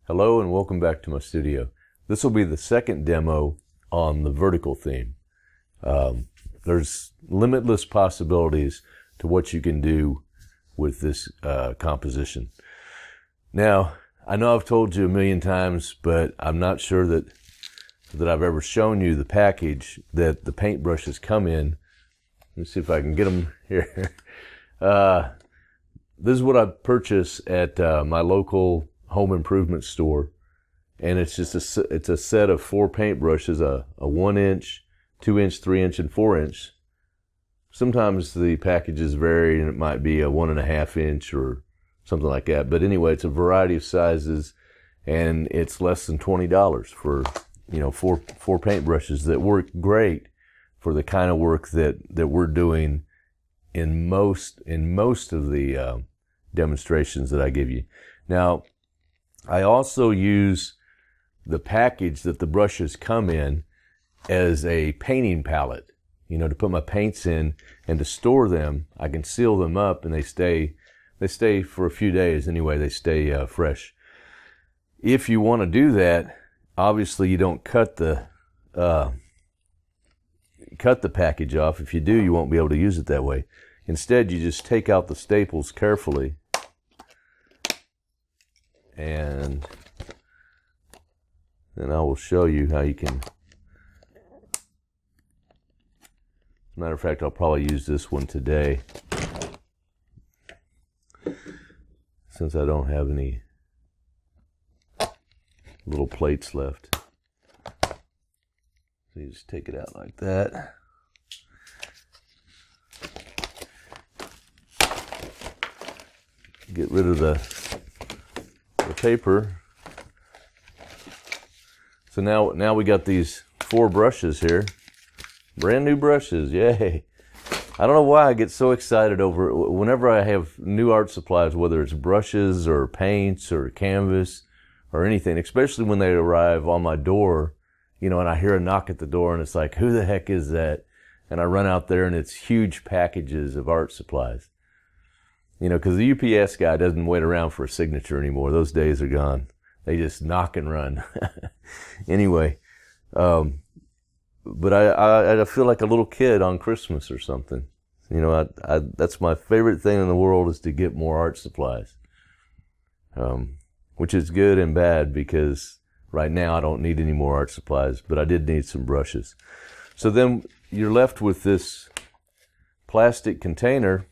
Hello and welcome back to my studio. This will be the second demo on the vertical theme. There's limitless possibilities to what you can do with this composition. Now, I know I've told you a million times, but I'm not sure that I've ever shown you the package that the paintbrushes come in. Let's see if I can get them here. This is what I purchased at my local home improvement store, and it's just it's a set of 4 paintbrushes, a 1-inch, 2-inch, 3-inch, and 4-inch. Sometimes the packages vary, and it might be a 1.5-inch or something like that. But anyway, it's a variety of sizes, and it's less than $20 for four paintbrushes that work great for the kind of work that we're doing in most of the demonstrations that I give you. Now, I also use the package that the brushes come in as a painting palette, to put my paints in, and to store them. I can seal them up, and they stay for a few days anyway. They stay fresh. If you want to do that, obviously you don't cut the package off. If you do, you won't be able to use it that way. Instead, you just take out the staples carefully, and then I will show you how you can. As a matter of fact, I'll probably use this one today, since I don't have any little plates left. So you just take it out like that. Get rid of the paper. So now we got these 4 brushes here. Brand new brushes, yay. I don't know why I get so excited over it. Whenever I have new art supplies, whether it's brushes or paints or canvas or anything, especially when they arrive on my door, and I hear a knock at the door, and it's like, who the heck is that? And I run out there, and it's huge packages of art supplies. Because the UPS guy doesn't wait around for a signature anymore. Those days are gone. They just knock and run. Anyway, but I feel like a little kid on Christmas or something. That's my favorite thing in the world, is to get more art supplies. Which is good and bad, because right now I don't need any more art supplies, but I did need some brushes. So then you're left with this plastic container,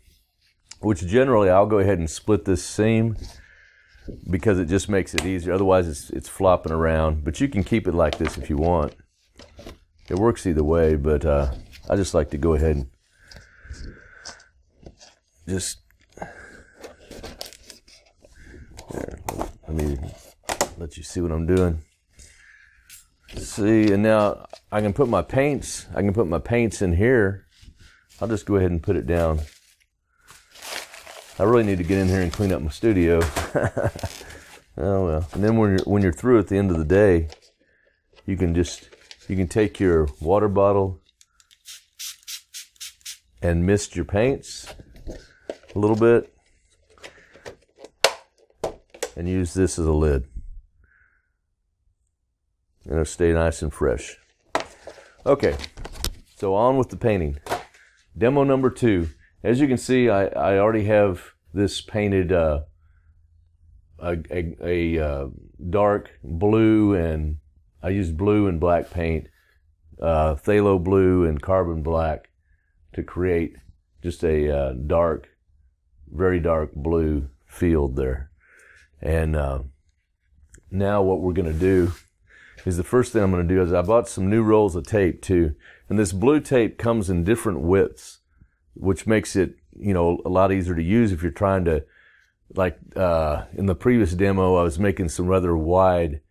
which generally I'll go ahead and split this seam because it just makes it easier. Otherwise it's flopping around, but you can keep it like this if you want. It works either way, but I just like to go ahead and just there. Let me let you see what I'm doing. See, and now I can put my paints in here. I'll just go ahead and put it down. I really need to get in here and clean up my studio. Oh well. And then when you're through at the end of the day, you can take your water bottle and mist your paints a little bit and use this as a lid. And it'll stay nice and fresh. Okay, so on with the painting. Demo number 2. As you can see, I already have this painted a dark blue, and I used blue and black paint, phthalo blue and carbon black, to create just a dark, very dark blue field there. And now what we're going to do is, the first thing I'm going to do is, I bought some new rolls of tape too, and this blue tape comes in different widths, which makes it a lot easier to use if you're trying to, like in the previous demo, I was making some rather wide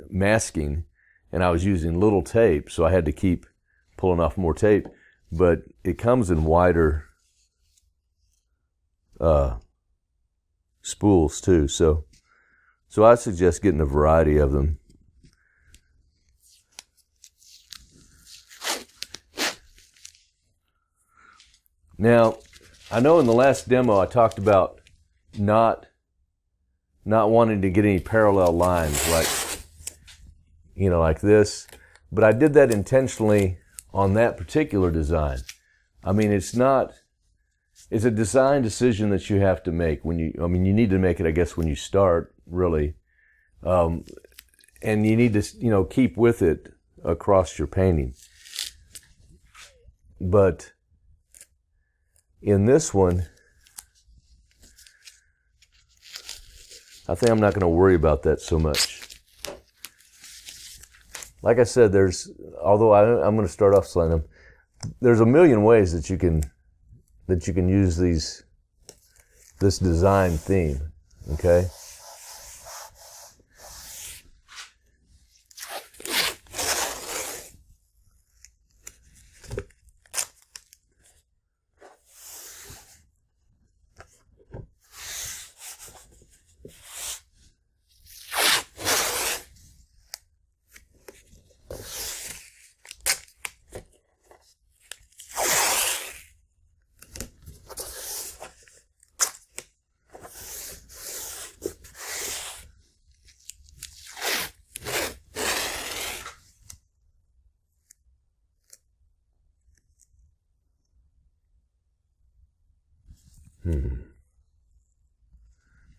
masking, and I was using little tape, so I had to keep pulling off more tape. But it comes in wider spools too, so I suggest getting a variety of them. Now, I know in the last demo I talked about not not wanting to get any parallel lines like, you know, like this. But I did that intentionally on that particular design. I mean, it's a design decision that you have to make when you need to make it, I guess, when you start, really. And you need to, you know, keep with it across your painting. But in this one, I think I'm not going to worry about that so much. Like I said, although I'm going to start off slaying them, there's a million ways that you can use this design theme, okay?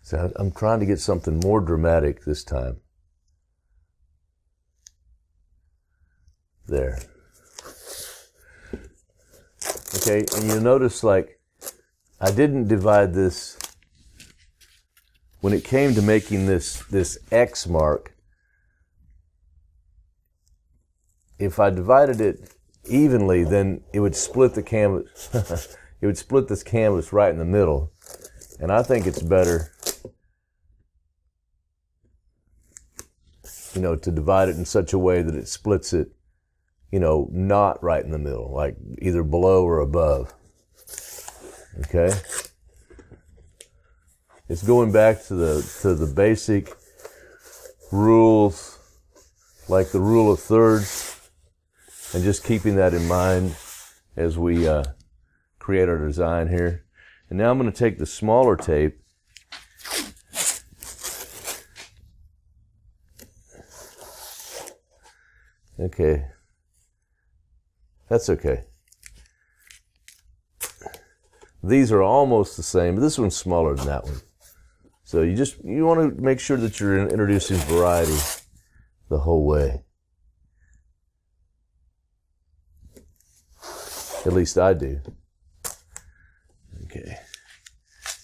So I'm trying to get something more dramatic this time. There. Okay, and you'll notice, like, I didn't divide this. When it came to making this X mark, if I divided it evenly, then it would split the canvas. It would split this canvas right in the middle. And I think it's better, you know, to divide it in such a way that it splits it, you know, not right in the middle, like either below or above. Okay? It's going back to the basic rules, like the rule of thirds, and just keeping that in mind as we create our design here. And now I'm going to take the smaller tape okay, that's okay. These are almost the same, but this one's smaller than that one. So you want to make sure that you're introducing variety the whole way. At least I do. Okay.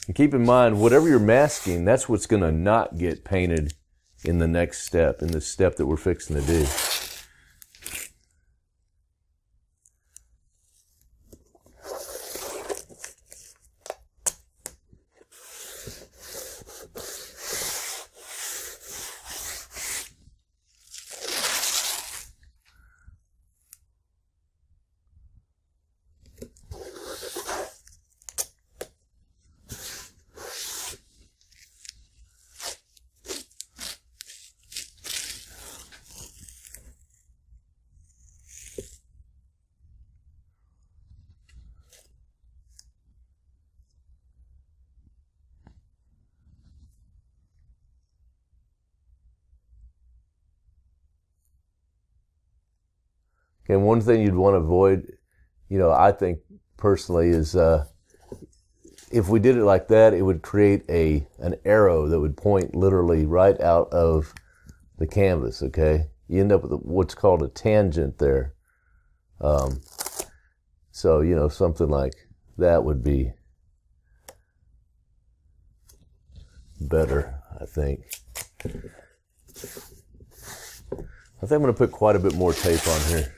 And keep in mind, whatever you're masking, that's what's going to not get painted in the next step, in the step that we're fixing to do. And one thing you'd want to avoid, you know, I think personally, is if we did it like that, it would create an arrow that would point literally right out of the canvas, okay? You end up with what's called a tangent there. So, you know, something like that would be better, I think. I think I'm going to put quite a bit more tape on here.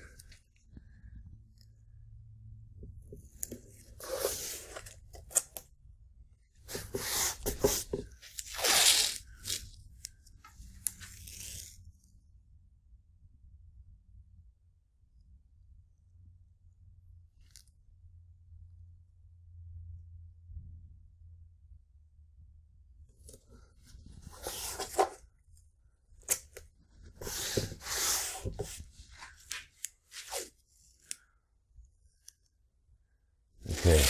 Okay.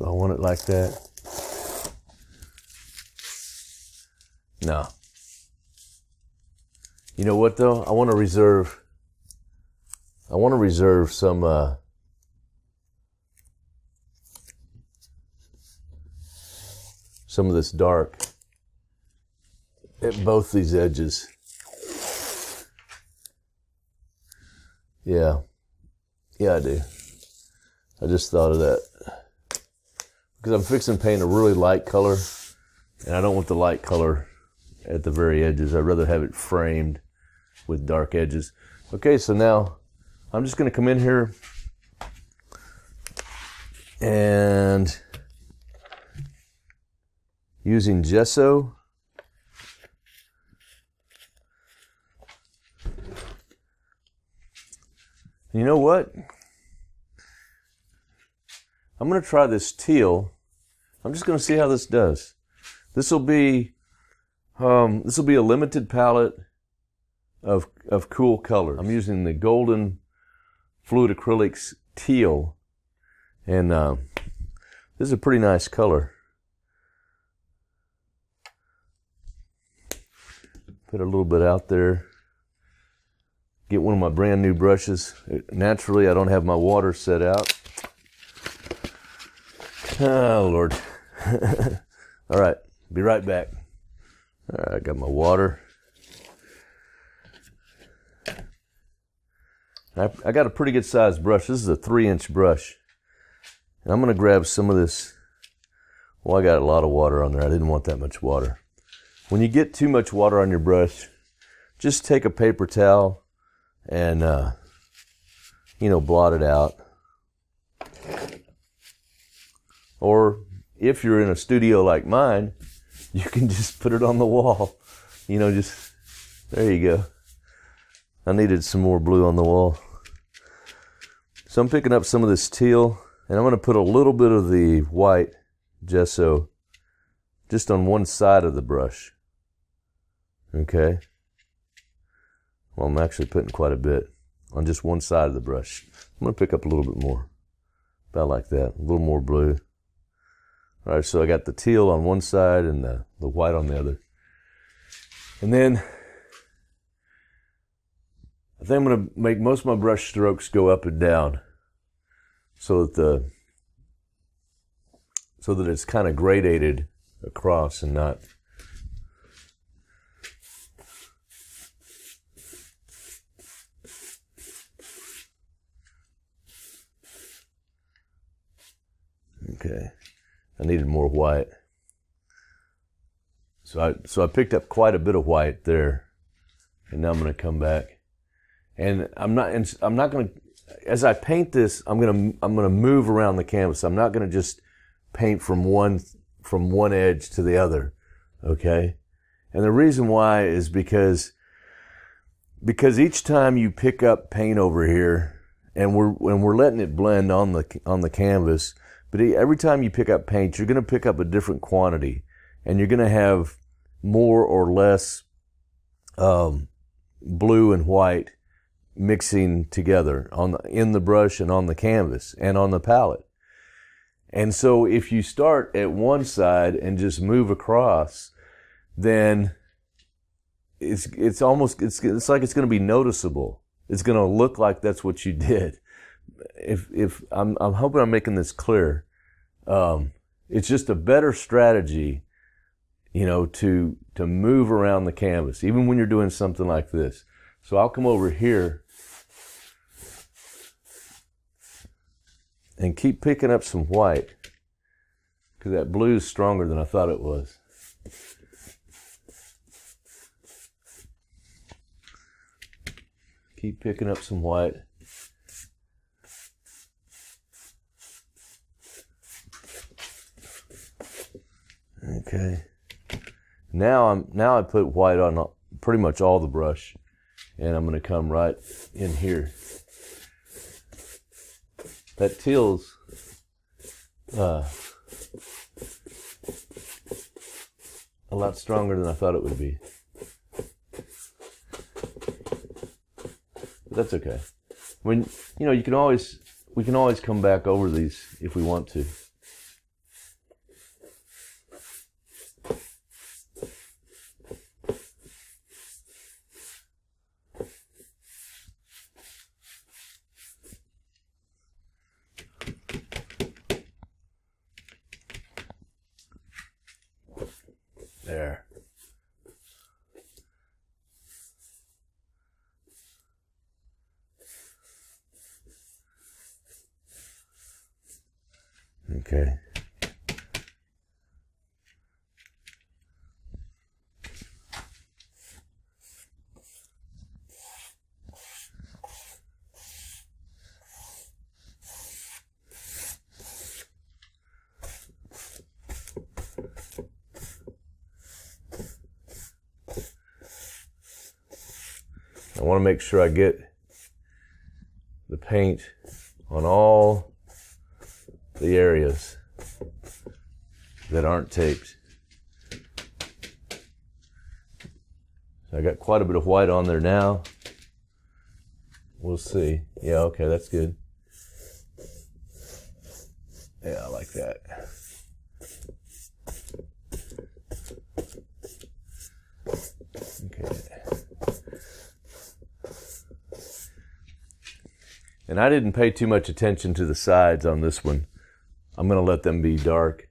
Do I want it like that? No. You know what though? I want to reserve some of this dark at both these edges. Yeah, I do. I just thought of that. Because I'm fixing to paint a really light color, and I don't want the light color at the very edges. I'd rather have it framed with dark edges. Okay, so now I'm just going to come in here and using gesso, you know what? I'm going to try this teal. I'm just going to see how this does. This will be a limited palette of cool colors. I'm using the Golden Fluid Acrylics teal, and this is a pretty nice color. Put a little bit out there. Get one of my brand new brushes. Naturally, I don't have my water set out. Oh, Lord. All right, be right back. All right, I got my water. I got a pretty good sized brush. This is a 3-inch brush. And I'm going to grab some of this. Well, I got a lot of water on there. I didn't want that much water. When you get too much water on your brush, just take a paper towel and, blot it out. Or if you're in a studio like mine, you can just put it on the wall. There you go. I needed some more blue on the wall. So I'm picking up some of this teal, and I'm going to put a little bit of the white gesso just on one side of the brush. Okay. Well, I'm actually putting quite a bit on just one side of the brush. I'm going to pick up a little bit more. About like that. A little more blue. All right, so I got the teal on one side and the white on the other. And then I think I'm going to make most of my brush strokes go up and down so that it's kind of gradated across and not. Okay. I needed more white. So I picked up quite a bit of white there. And now I'm going to come back. And I'm not going to, as I paint this, I'm going to move around the canvas. I'm not going to just paint from one edge to the other. Okay? And the reason why is because each time you pick up paint over here, and we're letting it blend on the canvas, but every time you pick up paint, you're going to pick up a different quantity, and you're going to have more or less blue and white mixing together in the brush and on the canvas and on the palette. And so if you start at one side and just move across, then it's like it's going to be noticeable. It's going to look like that's what you did. If I'm hoping I'm making this clear. It's just a better strategy, to move around the canvas, even when you're doing something like this. So I'll come over here and keep picking up some white, because that blue is stronger than I thought it was. Keep picking up some white. Okay. Now I put white on pretty much all the brush, and I'm going to come right in here. That teal's a lot stronger than I thought it would be. But that's okay. We can always come back over these if we want to. There. Okay. I want to make sure I get the paint on all the areas that aren't taped. So I got quite a bit of white on there now. We'll see. Yeah, okay, that's good. Yeah, I like that. Okay. And I didn't pay too much attention to the sides on this one. I'm going to let them be dark.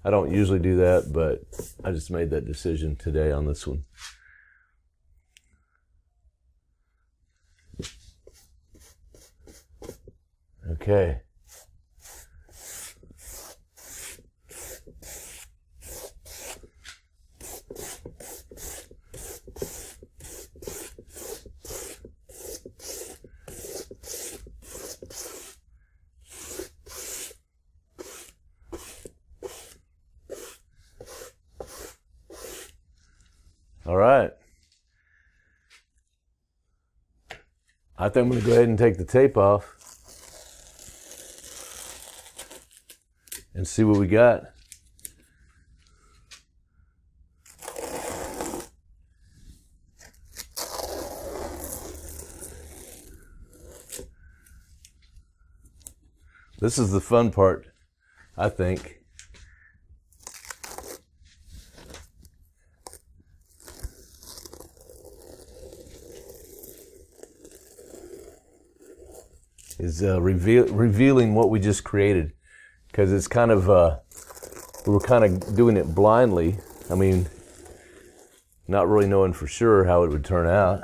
I don't usually do that, but I just made that decision today on this one. Okay. All right. I think I'm going to go ahead and take the tape off and see what we got. This is the fun part, I think. Is revealing what we just created, because it's kind of we were kind of doing it blindly. I mean, not really knowing for sure how it would turn out.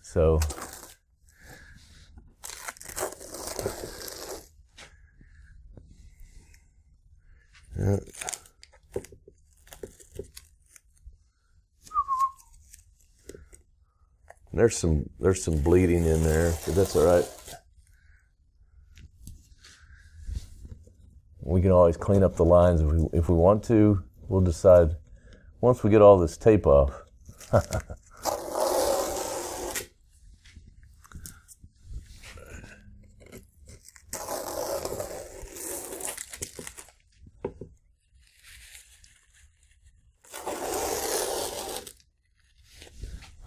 So there's some bleeding in there, but that's all right. We can always clean up the lines if we want to. We'll decide once we get all this tape off.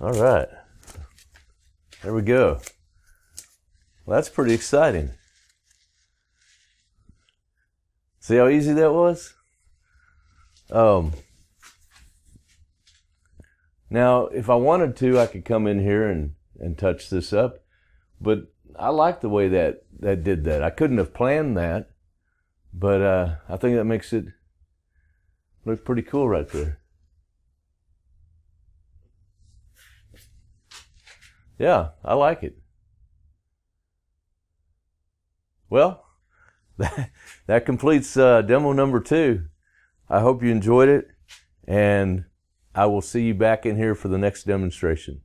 All right. There we go. Well, that's pretty exciting. See how easy that was? Now, if I wanted to, I could come in here and touch this up, but I like the way that did that. I couldn't have planned that, but I think that makes it look pretty cool right there. Yeah, I like it. Well, that completes demo number 2. I hope you enjoyed it, and I will see you back in here for the next demonstration.